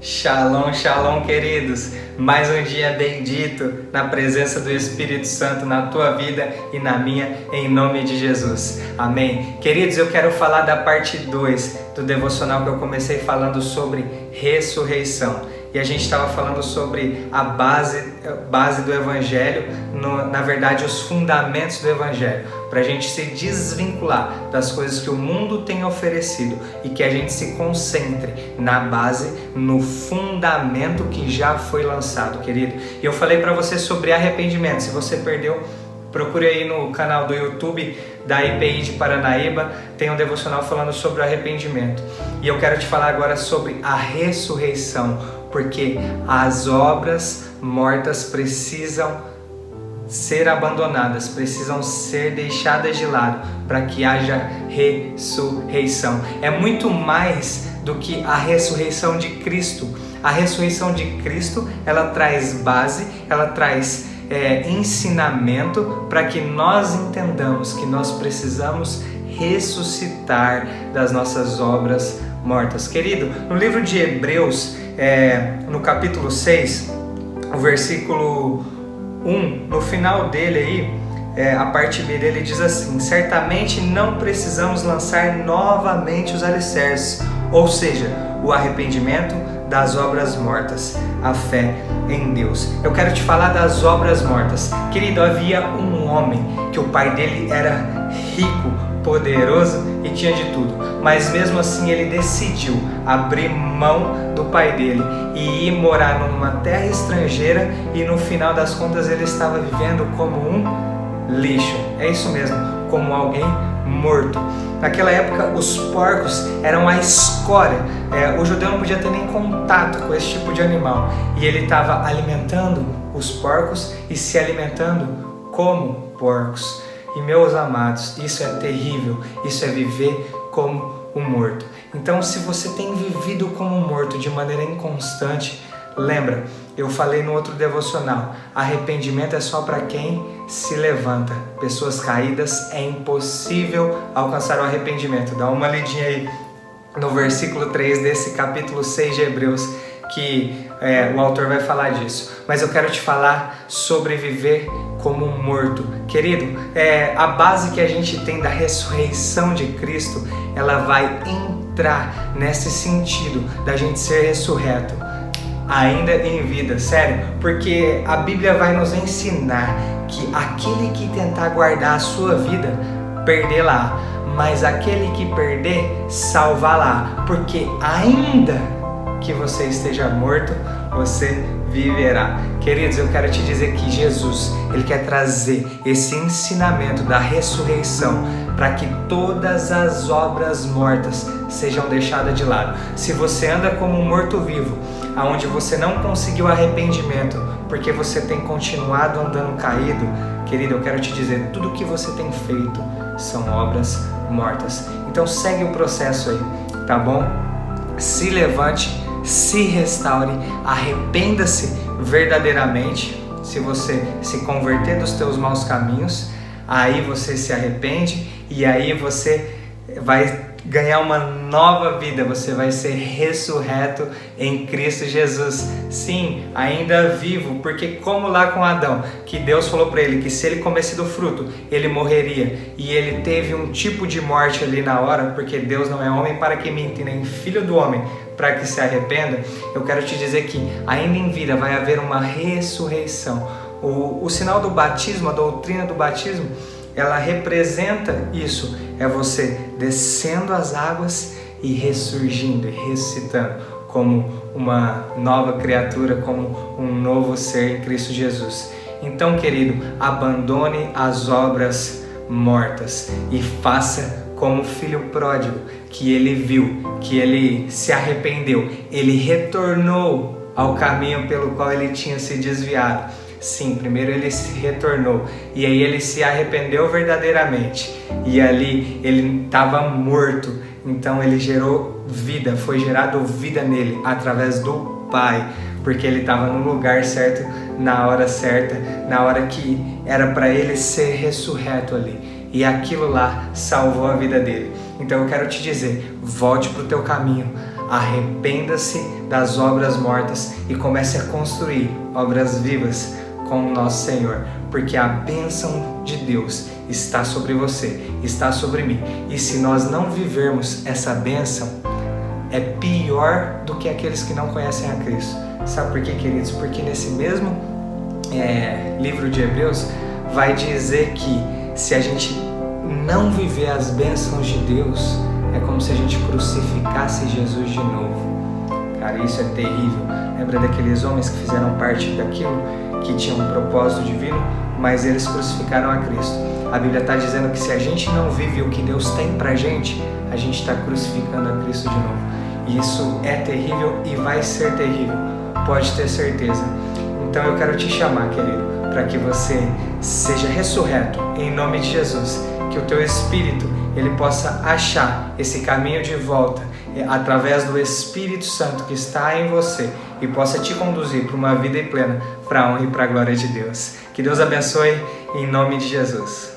Shalom, shalom, queridos! Mais um dia bendito na presença do Espírito Santo na tua vida e na minha, em nome de Jesus. Amém? Queridos, eu quero falar da parte 2 do devocional que eu comecei falando sobre ressurreição. E a gente estava falando sobre a base do Evangelho, na verdade os fundamentos do Evangelho, para a gente se desvincular das coisas que o mundo tem oferecido e que a gente se concentre na base, no fundamento que já foi lançado, querido. E eu falei para você sobre arrependimento. Se você perdeu, procure aí no canal do YouTube da IPI de Paranaíba, tem um devocional falando sobre o arrependimento. E eu quero te falar agora sobre a ressurreição, porque as obras mortas precisam ser abandonadas, precisam ser deixadas de lado para que haja ressurreição. É muito mais do que a ressurreição de Cristo. A ressurreição de Cristo, ela traz base, ela traz ensinamento para que nós entendamos que nós precisamos ressuscitar das nossas obras mortas. Querido, no livro de Hebreus, no capítulo 6, o versículo 1, no final dele aí, a parte B dele diz assim: certamente não precisamos lançar novamente os alicerces, ou seja, o arrependimento das obras mortas, a fé em Deus. Eu quero te falar das obras mortas. Querido, havia um homem que o pai dele era rico, poderoso e tinha de tudo, mas mesmo assim ele decidiu abrir mão do pai dele e ir morar numa terra estrangeira, e no final das contas ele estava vivendo como um lixo. É isso mesmo, como alguém morto. Naquela época os porcos eram a escória. O judeu não podia ter nem contato com esse tipo de animal, e ele estava alimentando os porcos e se alimentando como porcos. E meus amados, isso é terrível, isso é viver como um morto. Então, se você tem vivido como um morto de maneira inconstante, lembra, eu falei no outro devocional, arrependimento é só para quem se levanta. Pessoas caídas, é impossível alcançar o arrependimento. Dá uma lidinha aí no versículo 3 desse capítulo 6 de Hebreus, que o autor vai falar disso. Mas eu quero te falar sobre viver como um morto. Querido, a base que a gente tem da ressurreição de Cristo, ela vai entrar nesse sentido da gente ser ressurreto ainda em vida, sério, porque a Bíblia vai nos ensinar que aquele que tentar guardar a sua vida, perderá, mas aquele que perder, salvará, porque ainda que você esteja morto, você viverá. Queridos, eu quero te dizer que Jesus, Ele quer trazer esse ensinamento da ressurreição para que todas as obras mortas sejam deixadas de lado. Se você anda como um morto-vivo, aonde você não conseguiu arrependimento, porque você tem continuado andando caído, querido, eu quero te dizer, tudo que você tem feito são obras mortas. Então segue o processo aí, tá bom? Se levante, se restaure, arrependa-se verdadeiramente. Se você se converter dos teus maus caminhos, aí você se arrepende e aí você vai ganhar uma nova vida, você vai ser ressurreto em Cristo Jesus. Sim, ainda vivo, porque como lá com Adão, que Deus falou para ele que se ele comesse do fruto, ele morreria, e ele teve um tipo de morte ali na hora, porque Deus não é homem para que minta, nem filho do homem para que se arrependa. Eu quero te dizer que ainda em vida vai haver uma ressurreição. O sinal do batismo, a doutrina do batismo, ela representa isso, é você descendo as águas e ressurgindo e ressuscitando como uma nova criatura, como um novo ser em Cristo Jesus. Então, querido, abandone as obras mortas e faça como o filho pródigo, que ele viu, que ele se arrependeu, ele retornou ao caminho pelo qual ele tinha se desviado. Sim, primeiro ele se retornou e aí ele se arrependeu verdadeiramente, e ali ele estava morto, então ele gerou vida, foi gerado vida nele através do Pai, porque ele estava no lugar certo, na hora certa, na hora que era para ele ser ressurreto ali, e aquilo lá salvou a vida dele. Então eu quero te dizer, volte para o teu caminho, Arrependa-se das obras mortas e comece a construir obras vivas com o nosso Senhor, porque a bênção de Deus está sobre você, está sobre mim. E se nós não vivermos essa bênção, é pior do que aqueles que não conhecem a Cristo. Sabe por quê, queridos? Porque nesse mesmo livro de Hebreus vai dizer que se a gente não viver as bênçãos de Deus, é como se a gente crucificasse Jesus de novo. Cara, isso é terrível. Lembra daqueles homens que fizeram parte daquilo, que tinham um propósito divino, mas eles crucificaram a Cristo. A Bíblia está dizendo que se a gente não vive o que Deus tem pra gente, a gente está crucificando a Cristo de novo. E isso é terrível e vai ser terrível, pode ter certeza. Então eu quero te chamar, querido, para que você seja ressurreto em nome de Jesus, que o teu espírito ele possa achar esse caminho de volta através do Espírito Santo que está em você e possa te conduzir para uma vida plena, para a honra e para a glória de Deus. Que Deus abençoe em nome de Jesus.